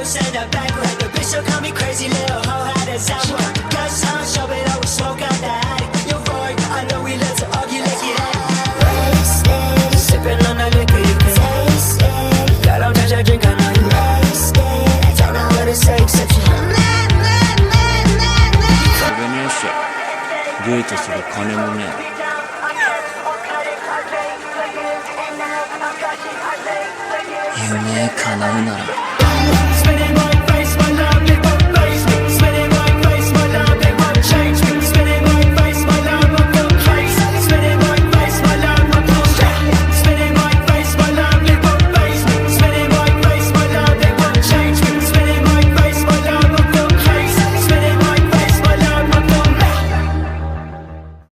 send her back when the bitch so call me crazy little hoe. How does that work? Got some show, but I will smoke out the attic. You're right, I know we love to argue, let's get at it. Wasted, sipping on the liquor, you can taste it. God, don't touch your drink, I know you wasted. Don't know what to say except you. それねえし、デートする金もねえ。夢叶うなら